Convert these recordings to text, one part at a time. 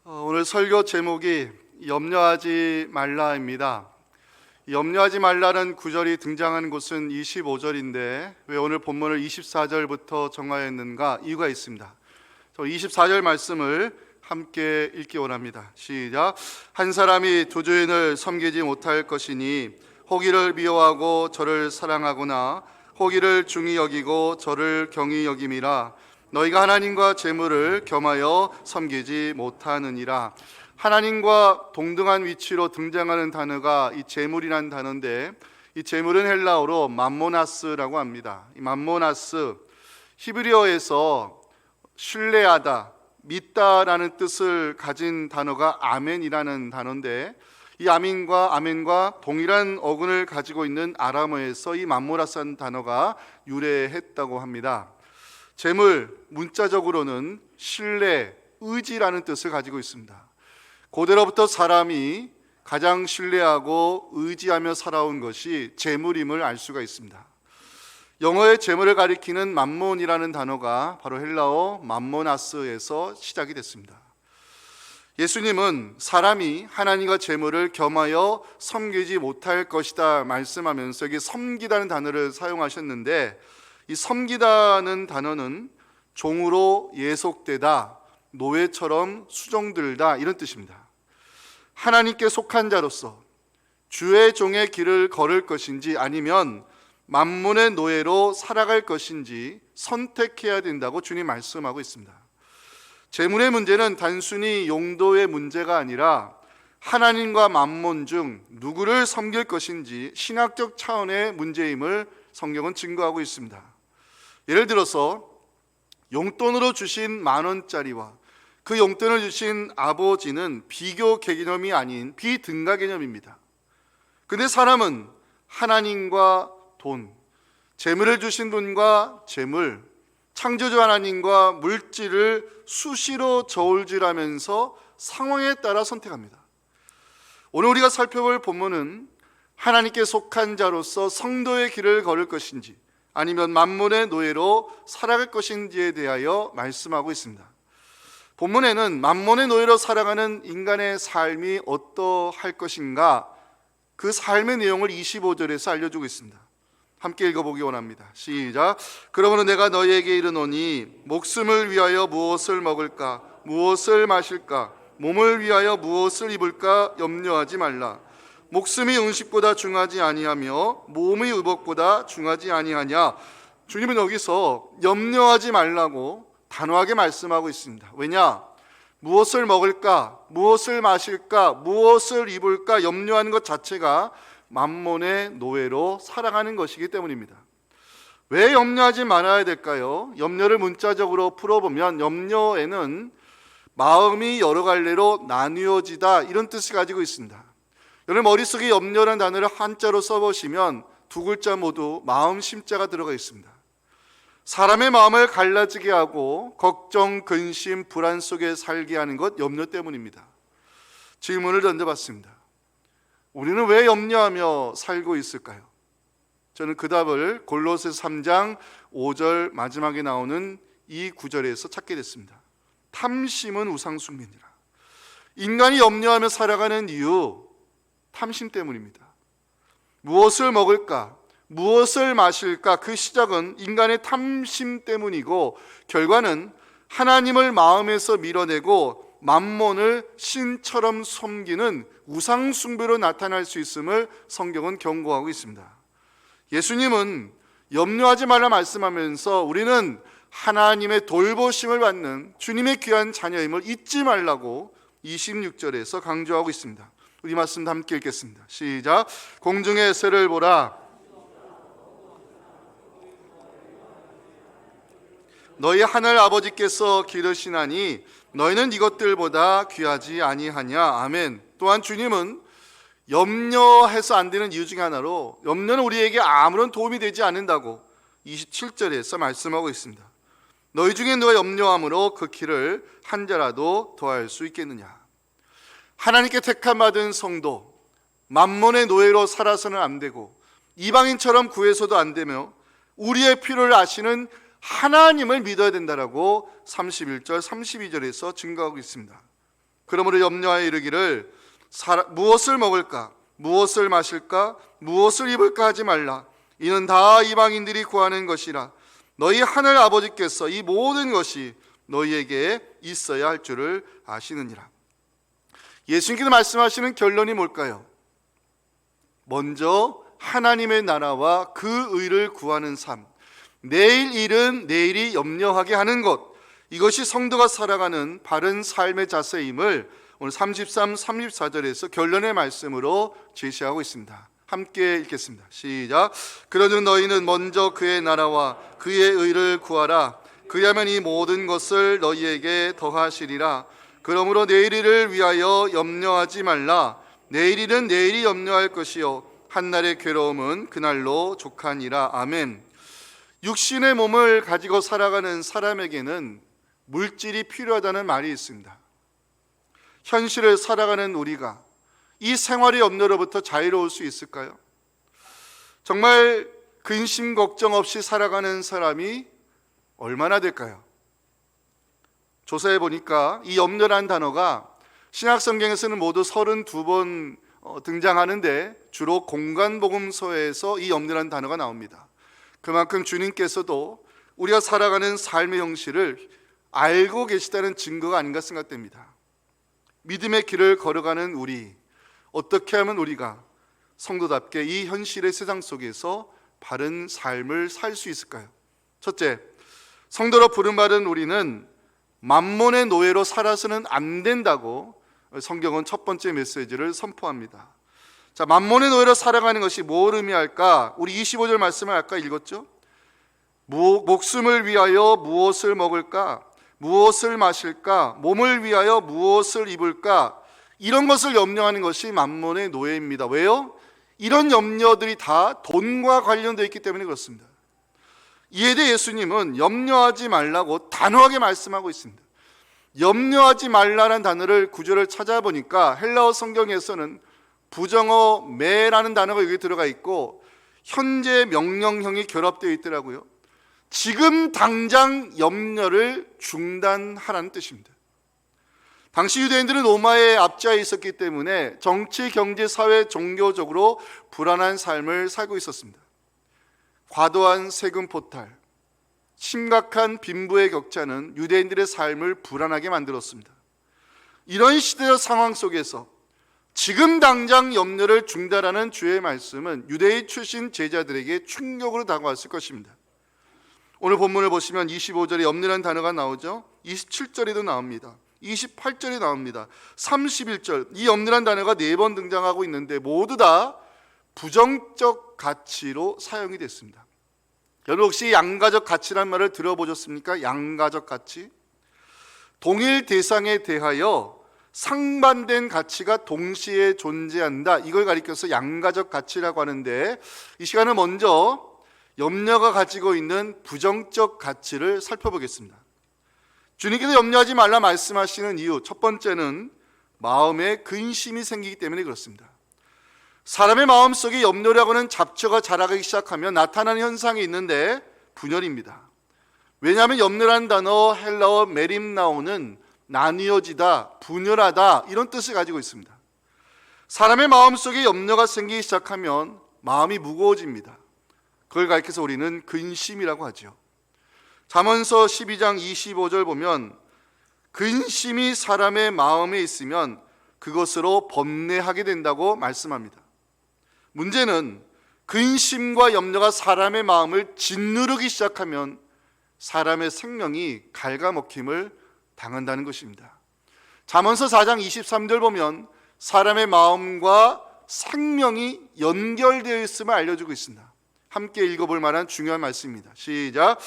오늘 설교 제목이 염려하지 말라입니다. 염려하지 말라는 구절이 등장하는 곳은 25절인데 왜 오늘 본문을 24절부터 정하였는가? 이유가 있습니다. 24절 말씀을 함께 읽기 원합니다. 시작. 한 사람이 두 주인을 섬기지 못할 것이니 혹이를 미워하고 저를 사랑하거나 혹이를 중히 여기고 저를 경히 여김이라. 너희가 하나님과 재물을 겸하여 섬기지 못하느니라. 하나님과 동등한 위치로 등장하는 단어가 이 재물이라는 단어인데, 이 재물은 헬라어로 맘모나스라고 합니다. 이 맘모나스, 히브리어에서 신뢰하다, 믿다라는 뜻을 가진 단어가 아멘이라는 단어인데, 이 아멘과 동일한 어근을 가지고 있는 아람어에서 이 맘모나스라는 단어가 유래했다고 합니다. 재물, 문자적으로는 신뢰, 의지라는 뜻을 가지고 있습니다. 고대로부터 사람이 가장 신뢰하고 의지하며 살아온 것이 재물임을 알 수가 있습니다. 영어의 재물을 가리키는 맘몬이라는 단어가 바로 헬라어 맘모나스에서 시작이 됐습니다. 예수님은 사람이 하나님과 재물을 겸하여 섬기지 못할 것이다 말씀하면서 여기 섬기다는 단어를 사용하셨는데, 이 섬기다는 단어는 종으로 예속되다, 노예처럼 수종들다 이런 뜻입니다. 하나님께 속한 자로서 주의 종의 길을 걸을 것인지 아니면 만몬의 노예로 살아갈 것인지 선택해야 된다고 주님 말씀하고 있습니다. 재물의 문제는 단순히 용도의 문제가 아니라 하나님과 만몬 중 누구를 섬길 것인지 신학적 차원의 문제임을 성경은 증거하고 있습니다. 예를 들어서 용돈으로 주신 10,000원짜리와 그 용돈을 주신 아버지는 비교 개념이 아닌 비등가 개념입니다. 그런데 사람은 하나님과 돈, 재물을 주신 분과 재물, 창조주 하나님과 물질을 수시로 저울질하면서 상황에 따라 선택합니다. 오늘 우리가 살펴볼 본문은 하나님께 속한 자로서 성도의 길을 걸을 것인지 아니면 만몬의 노예로 살아갈 것인지에 대하여 말씀하고 있습니다. 본문에는 만몬의 노예로 살아가는 인간의 삶이 어떠할 것인가, 그 삶의 내용을 25절에서 알려주고 있습니다. 함께 읽어보기 원합니다. 시작. 그러므로 내가 너희에게 이르노니 목숨을 위하여 무엇을 먹을까, 무엇을 마실까, 몸을 위하여 무엇을 입을까 염려하지 말라. 목숨이 음식보다 중하지 아니하며 몸이 의복보다 중하지 아니하냐. 주님은 여기서 염려하지 말라고 단호하게 말씀하고 있습니다. 왜냐? 무엇을 먹을까, 무엇을 마실까, 무엇을 입을까 염려하는 것 자체가 만몬의 노예로 살아가는 것이기 때문입니다. 왜 염려하지 말아야 될까요? 염려를 문자적으로 풀어보면 염려에는 마음이 여러 갈래로 나뉘어지다 이런 뜻을 가지고 있습니다. 여러분 머릿속에 염려라는 단어를 한자로 써보시면 두 글자 모두 마음 심자가 들어가 있습니다. 사람의 마음을 갈라지게 하고 걱정, 근심, 불안 속에 살게 하는 것 염려 때문입니다. 질문을 던져봤습니다. 우리는 왜 염려하며 살고 있을까요? 저는 그 답을 골로새서 3장 5절 마지막에 나오는 이 구절에서 찾게 됐습니다. 탐심은 우상숭배니라. 인간이 염려하며 살아가는 이유, 탐심 때문입니다. 무엇을 먹을까, 무엇을 마실까, 그 시작은 인간의 탐심 때문이고 결과는 하나님을 마음에서 밀어내고 만몬을 신처럼 섬기는 우상숭배로 나타날 수 있음을 성경은 경고하고 있습니다. 예수님은 염려하지 말라 말씀하면서 우리는 하나님의 돌보심을 받는 주님의 귀한 자녀임을 잊지 말라고 26절에서 강조하고 있습니다. 우리 말씀 함께 읽겠습니다. 시작. 공중의 새를 보라. 너희 하늘 아버지께서 기르시나니 너희는 이것들보다 귀하지 아니하냐. 아멘. 또한 주님은 염려해서 안 되는 이유 중에 하나로 염려는 우리에게 아무런 도움이 되지 않는다고 27절에서 말씀하고 있습니다. 너희 중에 누가 염려함으로 그 길을 한 자라도 더할 수 있겠느냐. 하나님께 택함 받은 성도, 만몬의 노예로 살아서는 안 되고 이방인처럼 구해서도 안 되며 우리의 필요를 아시는 하나님을 믿어야 된다라고 31절, 32절에서 증거하고 있습니다. 그러므로 염려하여 이르기를 무엇을 먹을까, 무엇을 마실까, 무엇을 입을까 하지 말라. 이는 다 이방인들이 구하는 것이라. 너희 하늘 아버지께서 이 모든 것이 너희에게 있어야 할 줄을 아시느니라. 예수님께서 말씀하시는 결론이 뭘까요? 먼저 하나님의 나라와 그 의를 구하는 삶, 내일 일은 내일이 염려하게 하는 것, 이것이 성도가 살아가는 바른 삶의 자세임을 오늘 33, 34절에서 결론의 말씀으로 제시하고 있습니다. 함께 읽겠습니다. 시작. 그러므로 너희는 먼저 그의 나라와 그의 의를 구하라. 그리하면 이 모든 것을 너희에게 더하시리라. 그러므로 내일을 위하여 염려하지 말라. 내일은 내일이 염려할 것이요 한날의 괴로움은 그날로 족하니라. 아멘. 육신의 몸을 가지고 살아가는 사람에게는 물질이 필요하다는 말이 있습니다. 현실을 살아가는 우리가 이 생활의 염려로부터 자유로울 수 있을까요? 정말 근심 걱정 없이 살아가는 사람이 얼마나 될까요? 조사해 보니까 이 염려라는 단어가 신약 성경에서는 모두 32번 등장하는데 주로 공간복음서에서 이 염려라는 단어가 나옵니다. 그만큼 주님께서도 우리가 살아가는 삶의 형식을 알고 계시다는 증거가 아닌가 생각됩니다. 믿음의 길을 걸어가는 우리, 어떻게 하면 우리가 성도답게 이 현실의 세상 속에서 바른 삶을 살 수 있을까요? 첫째, 성도로 부름받은 우리는 만몬의 노예로 살아서는 안 된다고 성경은 첫 번째 메시지를 선포합니다. 자, 만몬의 노예로 살아가는 것이 뭘 의미할까? 우리 25절 말씀을 아까 읽었죠? 목숨을 위하여 무엇을 먹을까? 무엇을 마실까? 몸을 위하여 무엇을 입을까? 이런 것을 염려하는 것이 만몬의 노예입니다. 왜요? 이런 염려들이 다 돈과 관련되어 있기 때문에 그렇습니다. 이에 대해 예수님은 염려하지 말라고 단호하게 말씀하고 있습니다. 염려하지 말라는 단어를 구절을 찾아보니까 헬라어 성경에서는 부정어 매라는 단어가 여기 들어가 있고 현재 명령형이 결합되어 있더라고요. 지금 당장 염려를 중단하라는 뜻입니다. 당시 유대인들은 로마의 압제하에 있었기 때문에 정치, 경제, 사회, 종교적으로 불안한 삶을 살고 있었습니다. 과도한 세금 포탈, 심각한 빈부의 격차는 유대인들의 삶을 불안하게 만들었습니다. 이런 시대의 상황 속에서 지금 당장 염려를 중단하는 주의 말씀은 유대인 출신 제자들에게 충격으로 다가왔을 것입니다. 오늘 본문을 보시면 25절에 염려라는 단어가 나오죠. 27절에도 나옵니다. 28절에 나옵니다. 31절, 이 염려라는 단어가 4번 등장하고 있는데 모두 다 부정적 가치로 사용이 됐습니다. 여러분 혹시 양가적 가치란 말을 들어보셨습니까? 양가적 가치? 동일 대상에 대하여 상반된 가치가 동시에 존재한다, 이걸 가리켜서 양가적 가치라고 하는데, 이 시간은 먼저 염려가 가지고 있는 부정적 가치를 살펴보겠습니다. 주님께서 염려하지 말라 말씀하시는 이유, 첫 번째는 마음에 근심이 생기기 때문에 그렇습니다. 사람의 마음속에 염려라고 하는 잡초가 자라기 시작하면 나타나는 현상이 있는데 분열입니다. 왜냐하면 염려라는 단어 헬라어 메림나오는 나뉘어지다, 분열하다, 이런 뜻을 가지고 있습니다. 사람의 마음속에 염려가 생기기 시작하면 마음이 무거워집니다. 그걸 가리켜서 우리는 근심이라고 하죠. 잠언서 12장 25절 보면 근심이 사람의 마음에 있으면 그것으로 번뇌하게 된다고 말씀합니다. 문제는 근심과 염려가 사람의 마음을 짓누르기 시작하면 사람의 생명이 갉아먹힘을 당한다는 것입니다. 잠언서 4장 23절 보면 사람의 마음과 생명이 연결되어 있음을 알려주고 있습니다. 함께 읽어볼 만한 중요한 말씀입니다. 시작.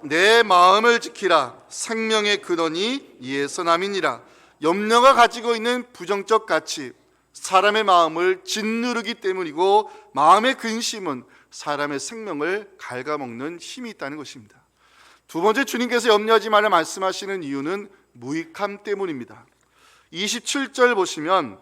내 마음을 지키라. 생명의 근원이 이에서 남이니라. 염려가 가지고 있는 부정적 가치, 사람의 마음을 짓누르기 때문이고, 마음의 근심은 사람의 생명을 갉아먹는 힘이 있다는 것입니다. 두 번째, 주님께서 염려하지 말라 말씀하시는 이유는 무익함 때문입니다. 27절 보시면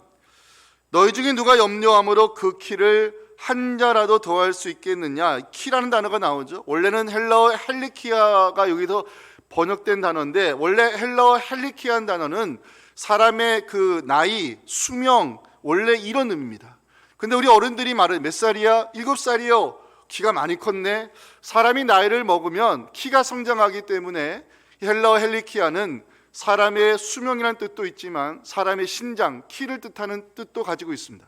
너희 중에 누가 염려함으로 그 키를 한 자라도 더할 수 있겠느냐, 키라는 단어가 나오죠. 원래는 헬라어 헬리키아가 여기서 번역된 단어인데 원래 헬라어 헬리키한 단어는 사람의 그 나이, 수명, 원래 이런 의미입니다. 근데 우리 어른들이 말을 몇 살이야? 7살이요. 키가 많이 컸네. 사람이 나이를 먹으면 키가 성장하기 때문에 헬라어 헬리키아는 사람의 수명이라는 뜻도 있지만 사람의 신장, 키를 뜻하는 뜻도 가지고 있습니다.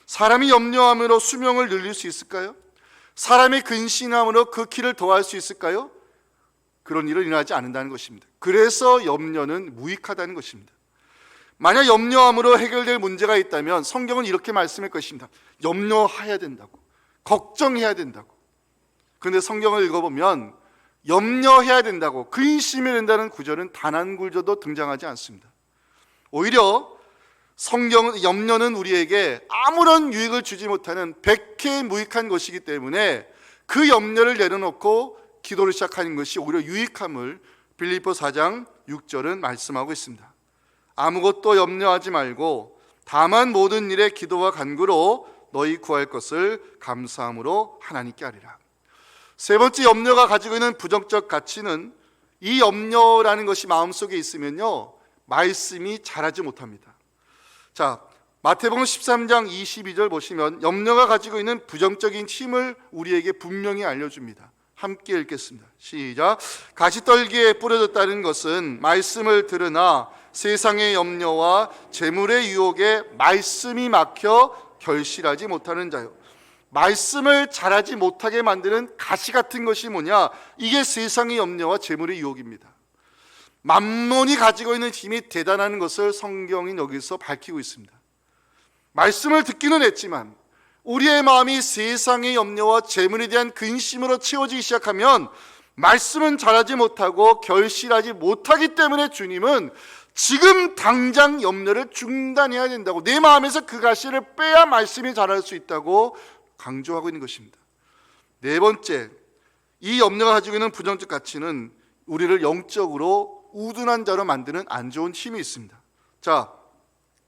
사람이 염려함으로 수명을 늘릴 수 있을까요? 사람의 근신함으로 그 키를 더할 수 있을까요? 그런 일은 일어나지 않는다는 것입니다. 그래서 염려는 무익하다는 것입니다. 만약 염려함으로 해결될 문제가 있다면 성경은 이렇게 말씀할 것입니다. 염려해야 된다고, 걱정해야 된다고. 그런데 성경을 읽어보면 염려해야 된다고, 근심해야 된다는 구절은 단 한 구절도 등장하지 않습니다. 오히려 염려는 우리에게 아무런 유익을 주지 못하는 백해무익한 것이기 때문에 그 염려를 내려놓고 기도를 시작하는 것이 오히려 유익함을 빌립보 4장 6절은 말씀하고 있습니다. 아무것도 염려하지 말고 다만 모든 일에 기도와 간구로 너희 구할 것을 감사함으로 하나님께 아뢰라. 세 번째, 염려가 가지고 있는 부정적 가치는, 이 염려라는 것이 마음속에 있으면요 말씀이 자라지 못합니다. 자, 마태복음 13장 22절 보시면 염려가 가지고 있는 부정적인 힘을 우리에게 분명히 알려줍니다. 함께 읽겠습니다. 시작. 가시떨기에 뿌려졌다는 것은 말씀을 들으나 세상의 염려와 재물의 유혹에 말씀이 막혀 결실하지 못하는 자요. 말씀을 자라지 못하게 만드는 가시 같은 것이 뭐냐? 이게 세상의 염려와 재물의 유혹입니다. 만몬이 가지고 있는 힘이 대단한 것을 성경이 여기서 밝히고 있습니다. 말씀을 듣기는 했지만 우리의 마음이 세상의 염려와 재물에 대한 근심으로 채워지기 시작하면 말씀은 자라지 못하고 결실하지 못하기 때문에 주님은 지금 당장 염려를 중단해야 된다고, 내 마음에서 그 가시를 빼야 말씀이 자랄 수 있다고 강조하고 있는 것입니다. 네 번째, 이 염려가 가지고 있는 부정적 가치는 우리를 영적으로 우둔한 자로 만드는 안 좋은 힘이 있습니다. 자,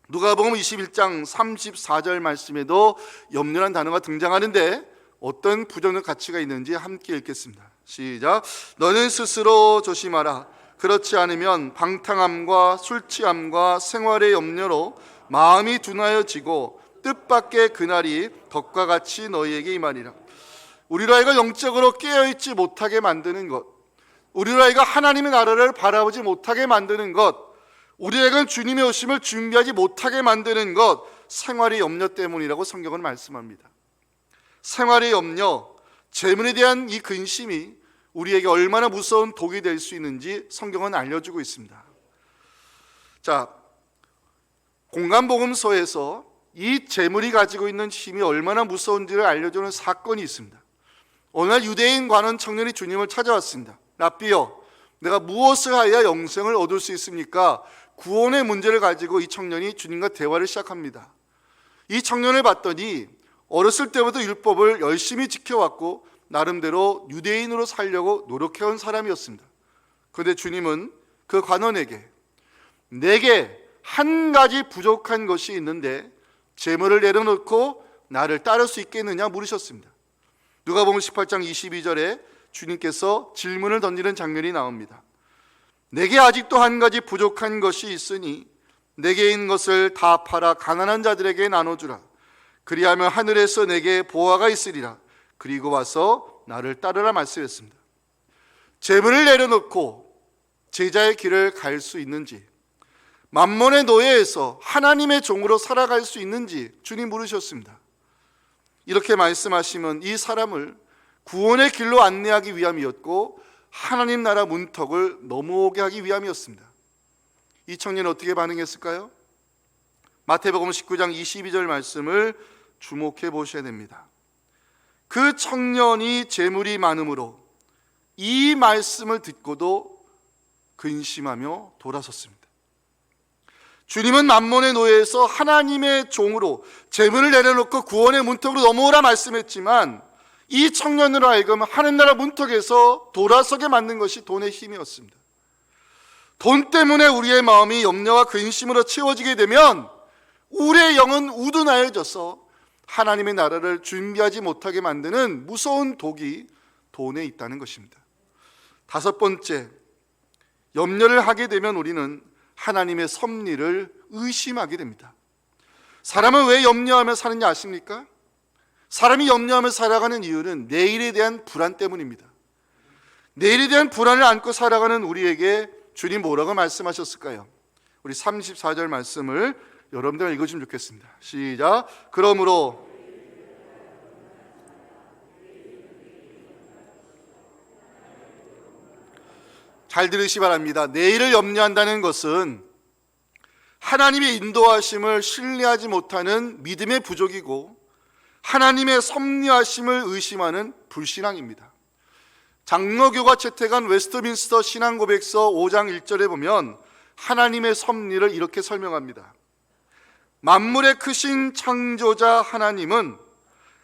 누가복음 21장 34절 말씀에도 염려란 단어가 등장하는데 어떤 부정적 가치가 있는지 함께 읽겠습니다. 시작. 너는 스스로 조심하라. 그렇지 않으면 방탕함과 술취함과 생활의 염려로 마음이 둔하여지고 뜻밖의 그날이 덕과 같이 너희에게 임하리라. 우리로 하여금 영적으로 깨어있지 못하게 만드는 것, 우리로 하여금 하나님의 나라를 바라보지 못하게 만드는 것, 우리에겐 주님의 오심을 준비하지 못하게 만드는 것, 생활의 염려 때문이라고 성경은 말씀합니다. 생활의 염려, 재물에 대한 이 근심이 우리에게 얼마나 무서운 독이 될 수 있는지 성경은 알려주고 있습니다. 자, 공간복음서에서 이 재물이 가지고 있는 힘이 얼마나 무서운지를 알려주는 사건이 있습니다. 어느 날 유대인 관원 청년이 주님을 찾아왔습니다. 랍비여, 내가 무엇을 하여야 영생을 얻을 수 있습니까? 구원의 문제를 가지고 이 청년이 주님과 대화를 시작합니다. 이 청년을 봤더니 어렸을 때부터 율법을 열심히 지켜왔고 나름대로 유대인으로 살려고 노력해온 사람이었습니다. 그런데 주님은 그 관원에게 내게 한 가지 부족한 것이 있는데 재물을 내려놓고 나를 따를 수 있겠느냐 물으셨습니다. 누가복음 18장 22절에 주님께서 질문을 던지는 장면이 나옵니다. 내게 아직도 한 가지 부족한 것이 있으니 내게 있는 것을 다 팔아 가난한 자들에게 나눠주라. 그리하면 하늘에서 내게 보화가 있으리라. 그리고 와서 나를 따르라 말씀했습니다. 재물을 내려놓고 제자의 길을 갈 수 있는지, 만몬의 노예에서 하나님의 종으로 살아갈 수 있는지 주님 물으셨습니다. 이렇게 말씀하시면 이 사람을 구원의 길로 안내하기 위함이었고 하나님 나라 문턱을 넘어오게 하기 위함이었습니다. 이 청년은 어떻게 반응했을까요? 마태복음 19장 22절 말씀을 주목해 보셔야 됩니다. 그 청년이 재물이 많음으로 이 말씀을 듣고도 근심하며 돌아섰습니다. 주님은 만몬의 노예에서 하나님의 종으로 재물을 내려놓고 구원의 문턱으로 넘어오라 말씀했지만 이 청년으로 하여금 하늘나라 문턱에서 돌아서게 만든 것이 돈의 힘이었습니다. 돈 때문에 우리의 마음이 염려와 근심으로 채워지게 되면 우리의 영은 우둔하여져서 하나님의 나라를 준비하지 못하게 만드는 무서운 독이 돈에 있다는 것입니다. 다섯 번째, 염려를 하게 되면 우리는 하나님의 섭리를 의심하게 됩니다. 사람은 왜 염려하며 사는지 아십니까? 사람이 염려하며 살아가는 이유는 내일에 대한 불안 때문입니다. 내일에 대한 불안을 안고 살아가는 우리에게 주님 뭐라고 말씀하셨을까요? 우리 34절 말씀을 여러분들 읽어주면 좋겠습니다. 시작. 그러므로 잘 들으시 바랍니다. 내일을 염려한다는 것은 하나님의 인도하심을 신뢰하지 못하는 믿음의 부족이고 하나님의 섭리하심을 의심하는 불신앙입니다. 장로교가 채택한 웨스트민스터 신앙고백서 5장 1절에 보면 하나님의 섭리를 이렇게 설명합니다. 만물의 크신 창조자 하나님은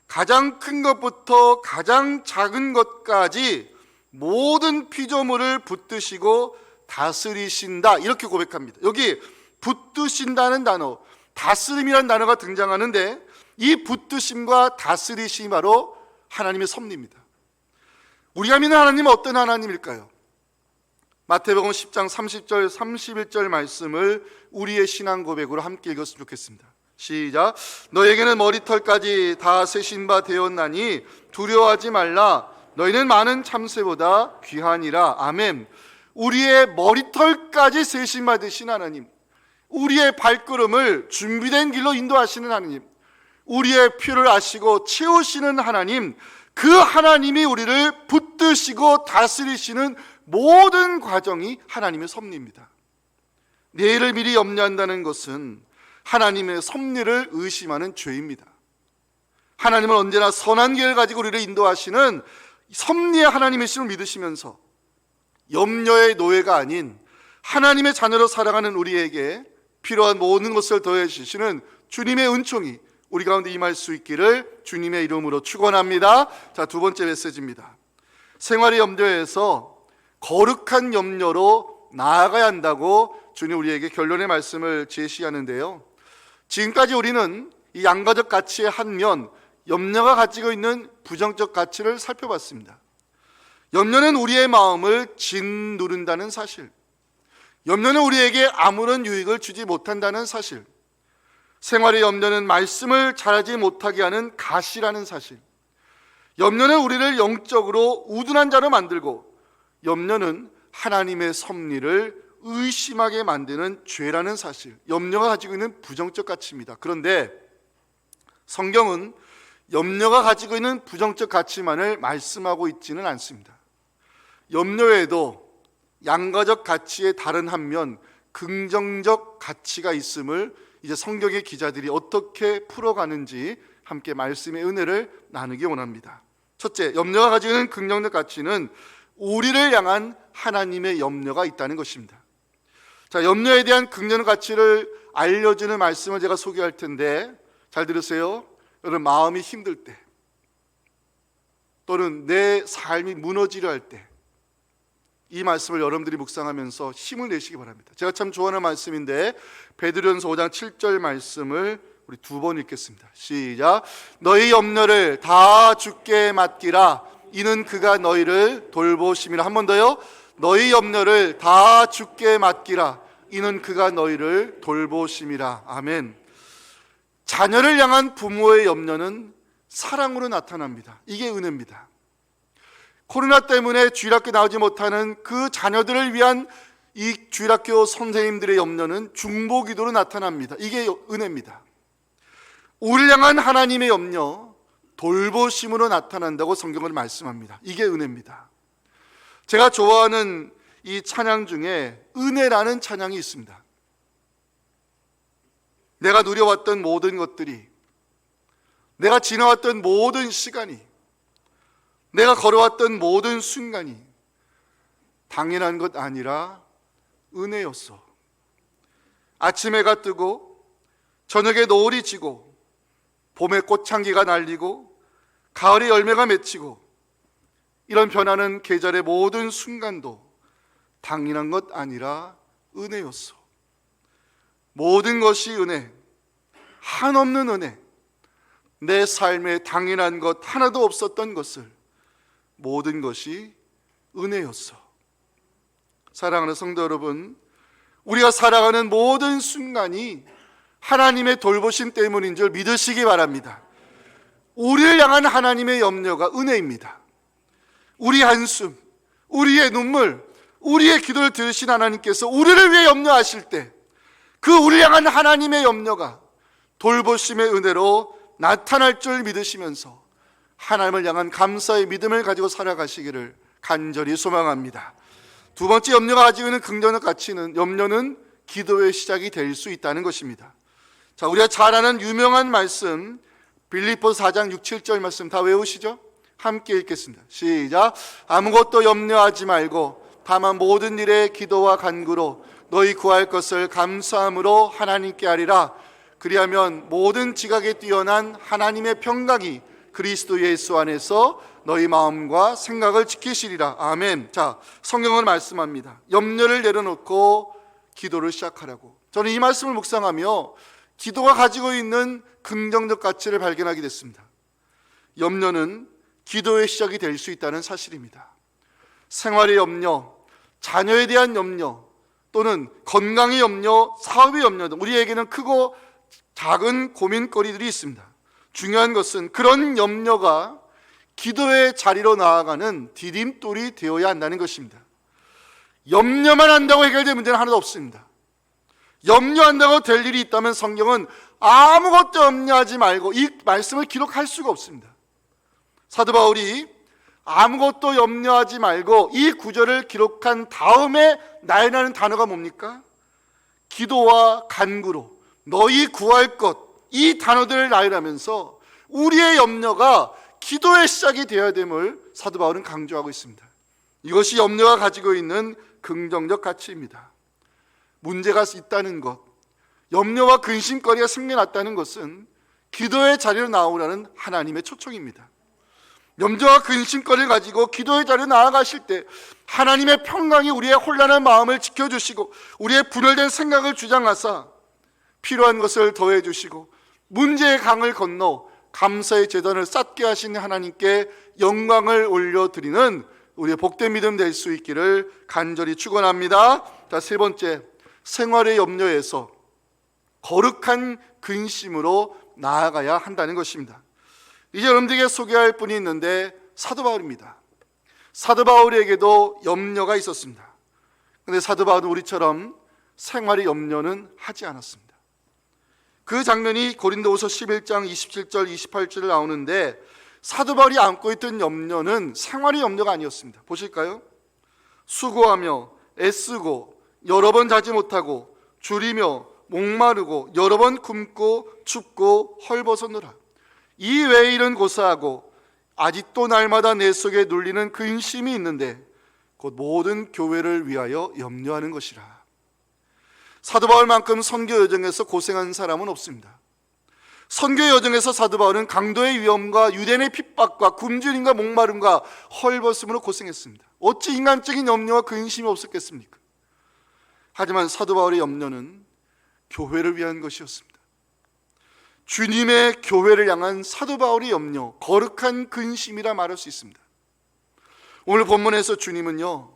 가장 큰 것부터 가장 작은 것까지 모든 피조물을 붙드시고 다스리신다, 이렇게 고백합니다. 여기 붙드신다는 단어, 다스림이라는 단어가 등장하는데 이 붙드심과 다스리심이 바로 하나님의 섭리입니다. 우리가 믿는 하나님은 어떤 하나님일까요? 마태복음 10장 30절 31절 말씀을 우리의 신앙 고백으로 함께 읽었으면 좋겠습니다. 시작. 너에게는 머리털까지 다 세신 바 되었나니 두려워하지 말라. 너희는 많은 참새보다 귀하니라. 아멘. 우리의 머리털까지 세신 바 되신 하나님, 우리의 발걸음을 준비된 길로 인도하시는 하나님, 우리의 필요를 아시고 채우시는 하나님, 그 하나님이 우리를 붙드시고 다스리시는 모든 과정이 하나님의 섭리입니다. 내일을 미리 염려한다는 것은 하나님의 섭리를 의심하는 죄입니다. 하나님은 언제나 선한 길을 가지고 우리를 인도하시는 섭리의 하나님이심을 믿으시면서 염려의 노예가 아닌 하나님의 자녀로 살아가는 우리에게 필요한 모든 것을 더해 주시는 주님의 은총이 우리 가운데 임할 수 있기를 주님의 이름으로 축원합니다. 자, 두 번째 메시지입니다. 생활의 염려에서 거룩한 염려로 나아가야 한다고 주님 우리에게 결론의 말씀을 제시하는데요. 지금까지 우리는 이 양가적 가치의 한 면, 염려가 가지고 있는 부정적 가치를 살펴봤습니다. 염려는 우리의 마음을 짓누른다는 사실, 염려는 우리에게 아무런 유익을 주지 못한다는 사실, 생활의 염려는 말씀을 잘하지 못하게 하는 가시라는 사실, 염려는 우리를 영적으로 우둔한 자로 만들고 염려는 하나님의 섭리를 의심하게 만드는 죄라는 사실, 염려가 가지고 있는 부정적 가치입니다. 그런데 성경은 염려가 가지고 있는 부정적 가치만을 말씀하고 있지는 않습니다. 염려에도 양가적 가치의 다른 한면, 긍정적 가치가 있음을 이제 성경의 기자들이 어떻게 풀어가는지 함께 말씀의 은혜를 나누기 원합니다. 첫째, 염려가 가지고 있는 긍정적 가치는 우리를 향한 하나님의 염려가 있다는 것입니다. 자, 염려에 대한 긍정적 가치를 알려주는 말씀을 제가 소개할 텐데 잘 들으세요. 여러분, 마음이 힘들 때 또는 내 삶이 무너지려 할 때 이 말씀을 여러분들이 묵상하면서 힘을 내시기 바랍니다. 제가 참 좋아하는 말씀인데 베드로전서 5장 7절 말씀을 우리 두 번 읽겠습니다. 시작. 너희 염려를 다 주께 맡기라. 이는 그가 너희를 돌보심이라. 한 번 더요. 너희 염려를 다 주께 맡기라. 이는 그가 너희를 돌보심이라. 아멘. 자녀를 향한 부모의 염려는 사랑으로 나타납니다. 이게 은혜입니다. 코로나 때문에 주일학교 나오지 못하는 그 자녀들을 위한 이 주일학교 선생님들의 염려는 중보기도로 나타납니다. 이게 은혜입니다. 우리를 향한 하나님의 염려, 돌보심으로 나타난다고 성경은 말씀합니다. 이게 은혜입니다. 제가 좋아하는 이 찬양 중에 은혜라는 찬양이 있습니다. 내가 누려왔던 모든 것들이, 내가 지나왔던 모든 시간이, 내가 걸어왔던 모든 순간이 당연한 것 아니라 은혜였어. 아침 해가 뜨고 저녁에 노을이 지고 봄에 꽃향기가 날리고 가을에 열매가 맺히고 이런 변하는 계절의 모든 순간도 당연한 것 아니라 은혜였어. 모든 것이 은혜, 한없는 은혜, 내 삶에 당연한 것 하나도 없었던 것을 모든 것이 은혜였어. 사랑하는 성도 여러분, 우리가 살아가는 모든 순간이 하나님의 돌보심 때문인 줄 믿으시기 바랍니다. 우리를 향한 하나님의 염려가 은혜입니다. 우리 한숨, 우리의 눈물, 우리의 기도를 들으신 하나님께서 우리를 위해 염려하실 때 그 우리를 향한 하나님의 염려가 돌보심의 은혜로 나타날 줄 믿으시면서 하나님을 향한 감사의 믿음을 가지고 살아가시기를 간절히 소망합니다. 두 번째 염려가 가지고 있는 긍정적 가치는, 염려는 기도의 시작이 될 수 있다는 것입니다. 자, 우리가 잘 아는 유명한 말씀, 빌립보서 4장 6, 7절 말씀 다 외우시죠? 함께 읽겠습니다. 시작. 아무것도 염려하지 말고 다만 모든 일에 기도와 간구로 너희 구할 것을 감사함으로 하나님께 하리라. 그리하면 모든 지각에 뛰어난 하나님의 평강이 그리스도 예수 안에서 너희 마음과 생각을 지키시리라. 아멘. 자, 성경은 말씀합니다. 염려를 내려놓고 기도를 시작하라고. 저는 이 말씀을 묵상하며 기도가 가지고 있는 긍정적 가치를 발견하게 됐습니다. 염려는 기도의 시작이 될 수 있다는 사실입니다. 생활의 염려, 자녀에 대한 염려, 또는 건강의 염려, 사업의 염려 등 우리에게는 크고 작은 고민거리들이 있습니다. 중요한 것은 그런 염려가 기도의 자리로 나아가는 디딤돌이 되어야 한다는 것입니다. 염려만 한다고 해결될 문제는 하나도 없습니다. 염려한다고 될 일이 있다면 성경은 아무것도 염려하지 말고 이 말씀을 기록할 수가 없습니다. 사도 바울이 아무것도 염려하지 말고 이 구절을 기록한 다음에 나열하는 단어가 뭡니까? 기도와 간구로 너희 구할 것, 이 단어들을 나열하면서 우리의 염려가 기도의 시작이 되어야 됨을 사도 바울은 강조하고 있습니다. 이것이 염려가 가지고 있는 긍정적 가치입니다. 문제가 있다는 것, 염려와 근심거리가 생겨났다는 것은 기도의 자리로 나오라는 하나님의 초청입니다. 염려와 근심거리를 가지고 기도의 자리로 나아가실 때 하나님의 평강이 우리의 혼란한 마음을 지켜주시고 우리의 분열된 생각을 주장하사 필요한 것을 더해 주시고 문제의 강을 건너 감사의 제단을 쌓게 하신 하나님께 영광을 올려드리는 우리의 복된 믿음 될 수 있기를 간절히 축원합니다. 자, 세 번째, 생활의 염려에서 거룩한 근심으로 나아가야 한다는 것입니다. 이제 여러분들에게 소개할 분이 있는데 사도 바울입니다. 사도 바울에게도 염려가 있었습니다. 그런데 사도 바울은 우리처럼 생활의 염려는 하지 않았습니다. 그 장면이 고린도후서 11장 27절 28절에 나오는데 사도 바울이 안고 있던 염려는 생활의 염려가 아니었습니다. 보실까요? 수고하며 애쓰고 여러 번 자지 못하고 줄이며 목마르고 여러 번 굶고 춥고 헐벗었노라. 이 외의 일은 고사하고 아직도 날마다 내 속에 눌리는 근심이 있는데 곧 모든 교회를 위하여 염려하는 것이라. 사도 바울만큼 선교 여정에서 고생한 사람은 없습니다. 선교 여정에서 사도 바울은 강도의 위험과 유대인의 핍박과 굶주림과 목마름과 헐벗음으로 고생했습니다. 어찌 인간적인 염려와 근심이 없었겠습니까? 하지만 사도 바울의 염려는 교회를 위한 것이었습니다. 주님의 교회를 향한 사도 바울의 염려, 거룩한 근심이라 말할 수 있습니다. 오늘 본문에서 주님은요,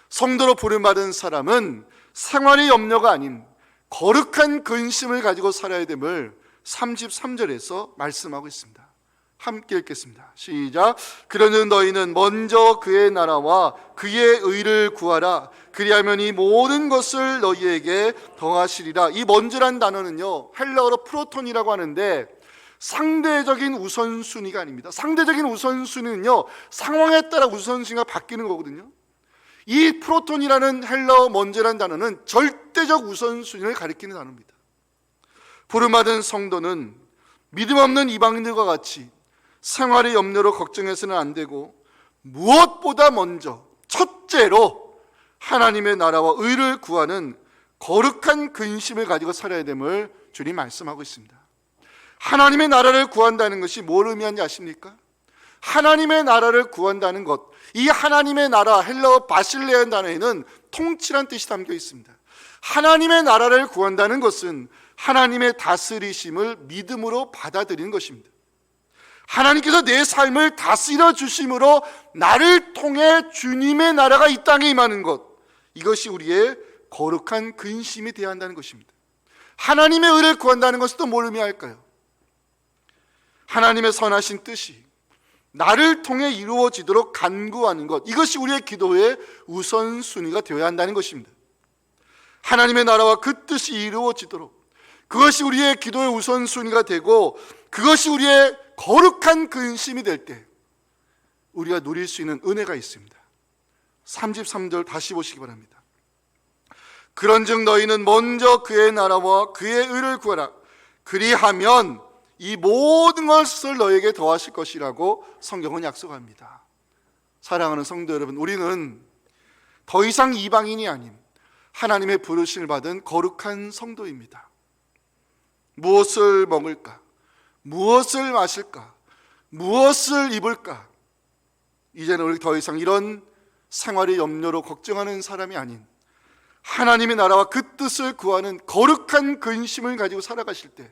성도로 부름받은 사람은 생활의 염려가 아닌 거룩한 근심을 가지고 살아야 됨을 33절에서 말씀하고 있습니다. 함께 읽겠습니다. 시작. 그러는 너희는 먼저 그의 나라와 그의 의를 구하라. 그리하면 이 모든 것을 너희에게 더하시리라. 이 먼저란 단어는요, 헬라어로 프로톤이라고 하는데 상대적인 우선순위가 아닙니다. 상대적인 우선순위는요, 상황에 따라 우선순위가 바뀌는 거거든요. 이 프로톤이라는 헬라어 먼저란 단어는 절대적 우선순위를 가리키는 단어입니다. 부름받은 성도는 믿음 없는 이방인들과 같이 생활의 염려로 걱정해서는 안 되고 무엇보다 먼저 첫째로 하나님의 나라와 의를 구하는 거룩한 근심을 가지고 살아야 됨을 주님 말씀하고 있습니다. 하나님의 나라를 구한다는 것이 뭘 의미하는지 아십니까? 하나님의 나라를 구한다는 것, 이 하나님의 나라, 헬라어 바실레라는 단어에는 통치란 뜻이 담겨 있습니다. 하나님의 나라를 구한다는 것은 하나님의 다스리심을 믿음으로 받아들이는 것입니다. 하나님께서 내 삶을 다스려 주심으로 나를 통해 주님의 나라가 이 땅에 임하는 것, 이것이 우리의 거룩한 근심이 되어야 한다는 것입니다. 하나님의 의를 구한다는 것은 또 뭘 의미할까요? 하나님의 선하신 뜻이 나를 통해 이루어지도록 간구하는 것, 이것이 우리의 기도의 우선순위가 되어야 한다는 것입니다. 하나님의 나라와 그 뜻이 이루어지도록, 그것이 우리의 기도의 우선순위가 되고 그것이 우리의 거룩한 근심이 될 때 우리가 누릴 수 있는 은혜가 있습니다. 33절 다시 보시기 바랍니다. 그런즉 너희는 먼저 그의 나라와 그의 의를 구하라. 그리하면 이 모든 것을 너에게 더하실 것이라고 성경은 약속합니다. 사랑하는 성도 여러분, 우리는 더 이상 이방인이 아닌 하나님의 부르심을 받은 거룩한 성도입니다. 무엇을 먹을까? 무엇을 마실까? 무엇을 입을까? 이제는 우리 더 이상 이런 생활의 염려로 걱정하는 사람이 아닌 하나님의 나라와 그 뜻을 구하는 거룩한 근심을 가지고 살아가실 때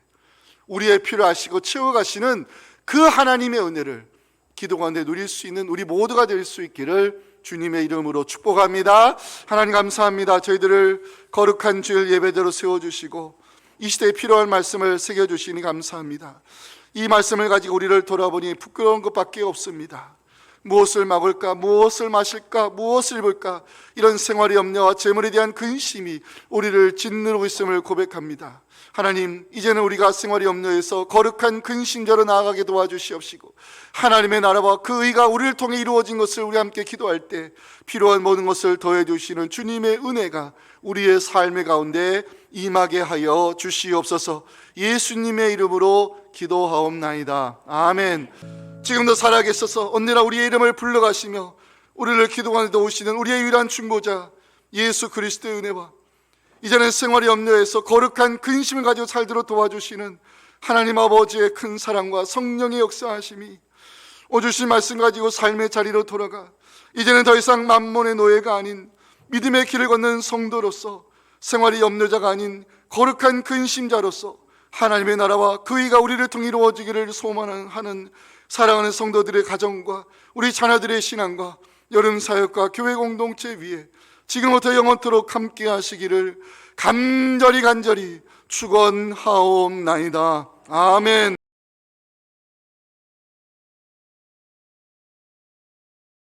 우리의 필요를 아시고 채워가시는 그 하나님의 은혜를 기도 가운데 누릴 수 있는 우리 모두가 될 수 있기를 주님의 이름으로 축복합니다. 하나님 감사합니다. 저희들을 거룩한 주일 예배대로 세워주시고 이 시대에 필요한 말씀을 새겨주시니 감사합니다. 이 말씀을 가지고 우리를 돌아보니 부끄러운 것밖에 없습니다. 무엇을 먹을까? 무엇을 마실까? 무엇을 입을까? 이런 생활의 염려와 재물에 대한 근심이 우리를 짓누르고 있음을 고백합니다. 하나님, 이제는 우리가 생활의 염려에서 거룩한 근심자로 나아가게 도와주시옵시고 하나님의 나라와 그 의가 우리를 통해 이루어진 것을 우리 함께 기도할 때 필요한 모든 것을 더해 주시는 주님의 은혜가 우리의 삶의 가운데 임하게 하여 주시옵소서. 예수님의 이름으로 기도하옵나이다. 아멘. 지금도 살아계셔서 언제나 우리의 이름을 불러가시며 우리를 기도 가운데 도우시는 우리의 유일한 중보자 예수 그리스도의 은혜와 이제는 생활의 염려에서 거룩한 근심을 가지고 살도록 도와주시는 하나님 아버지의 큰 사랑과 성령의 역사하심이 오주신 말씀 가지고 삶의 자리로 돌아가 이제는 더 이상 만몬의 노예가 아닌 믿음의 길을 걷는 성도로서 생활의 염려자가 아닌 거룩한 근심자로서 하나님의 나라와 그 의가 우리를 통해 이루어지기를 소망하는 사랑하는 성도들의 가정과 우리 자녀들의 신앙과 여름 사역과 교회 공동체 위에 지금부터 영원토록 함께 하시기를 간절히 축원하옵나이다. 아멘.